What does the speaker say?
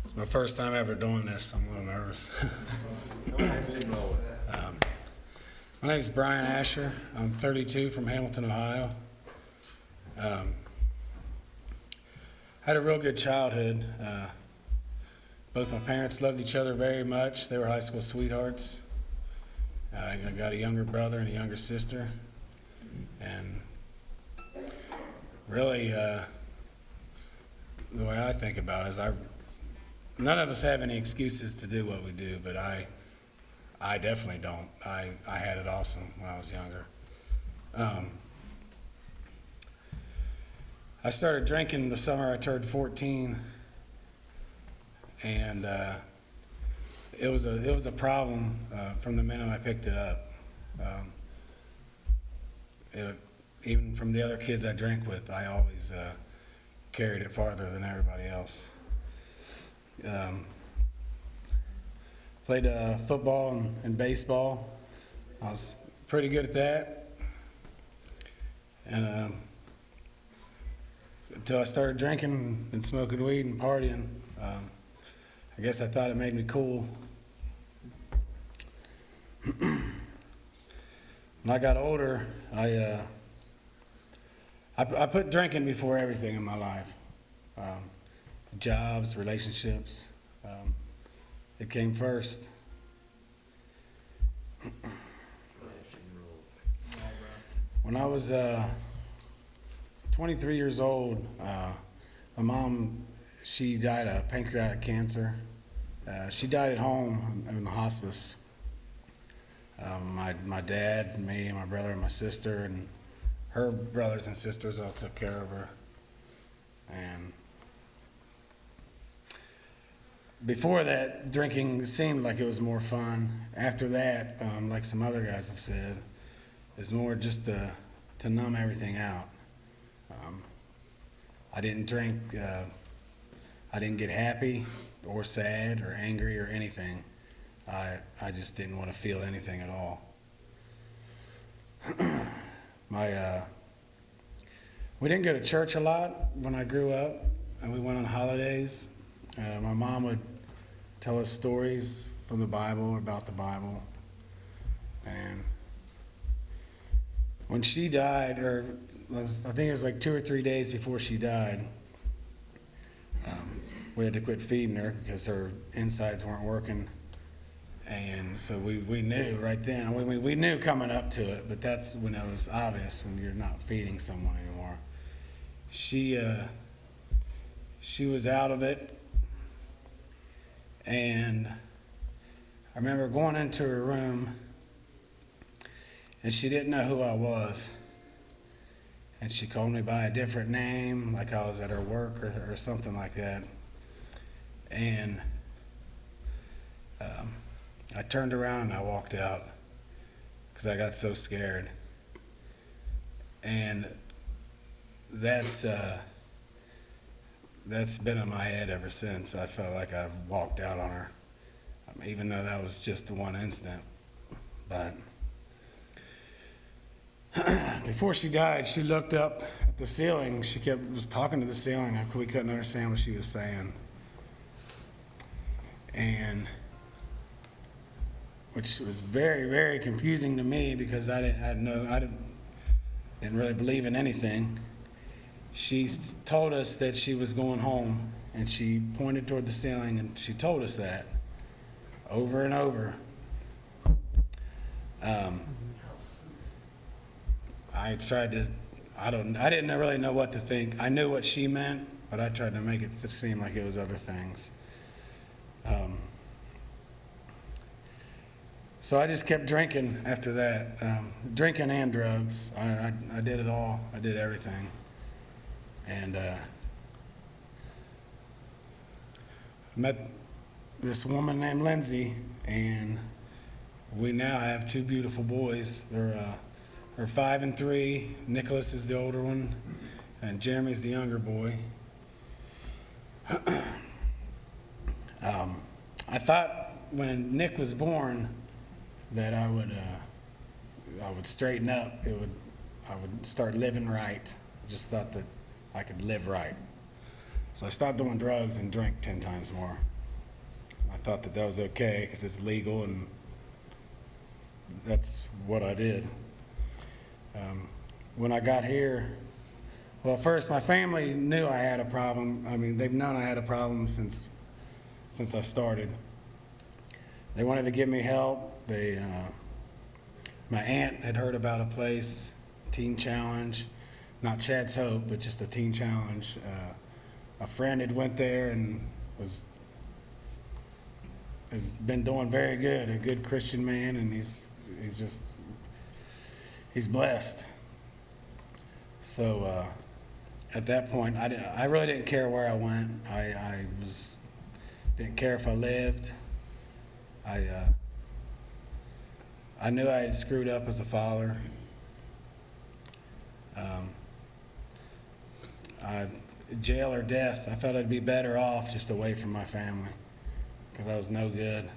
It's my first time ever doing this. I'm a little nervous. My name is Brian Asher. I'm 32 from Hamilton, Ohio. Had a real good childhood. Both my parents loved each other very much. They were high school sweethearts. I got a younger brother and a younger sister. And really, the way I think about it is none of us have any excuses to do what we do, but I definitely don't. I had it awesome when I was younger. I started drinking the summer I turned 14, and it was a problem from the minute I picked it up. Even from the other kids I drank with, I always carried it farther than everybody else. Played football and baseball. I was pretty good at that. And until I started drinking and smoking weed and partying, I guess I thought it made me cool. When I got older, I put drinking before everything in my life. Jobs, relationships. It came first. When I was 23 years old, my mom, she died of pancreatic cancer. She died at home in the hospice. My dad, me, my brother, and my sister, and her brothers and sisters all took care of her. And before that, drinking seemed like it was more fun. After that, like some other guys have said, it's more just to numb everything out. I didn't drink, I didn't get happy or sad or angry or anything. I just didn't want to feel anything at all. We didn't go to church a lot when I grew up, and we went on holidays. My mom would tell us stories from the Bible, about the Bible. And when she died, I think it was like 2 or 3 days before she died, we had to quit feeding her because her insides weren't working. And so we knew right then, we knew coming up to it, but that's when it was obvious, when you're not feeding someone anymore. She was out of it. And I remember going into her room, and she didn't know who I was. And she called me by a different name, like I was at her work or something like that. And I turned around and I walked out because I got so scared. And that's been in my head ever since. I felt like I've walked out on her, even though that was just the one instant. But before she died, she looked up at the ceiling. She was talking to the ceiling. We couldn't understand what she was saying. And which was very, very confusing to me because I didn't really believe in anything. She told us that she was going home, and she pointed toward the ceiling, and she told us that over and over. I didn't really know what to think. I knew what she meant, but I tried to make it seem like it was other things. So I just kept drinking after that, drinking and drugs. I did it all. I did everything. And met this woman named Lindsay, and we now have 2 beautiful boys. They're 5 and 3. Nicholas is the older one, and Jeremy's the younger boy. I thought when Nick was born that I would straighten up. I would start living right. I just thought that I could live right. So I stopped doing drugs and drank 10 times more. thought that that was okay because it's legal, and that's what I did. When I got here, well, first, my family knew I had a problem. I mean, they've known I had a problem since I started. They wanted to give me help. My aunt had heard about a place, Teen Challenge, not Chad's Hope, but just a Teen Challenge. A friend had went there and has been doing very good, a good Christian man, and he's blessed. So at that point, I really didn't care where I went. Didn't care if I lived. I knew I had screwed up as a father. Jail or death, I thought I'd be better off just away from my family because I was no good.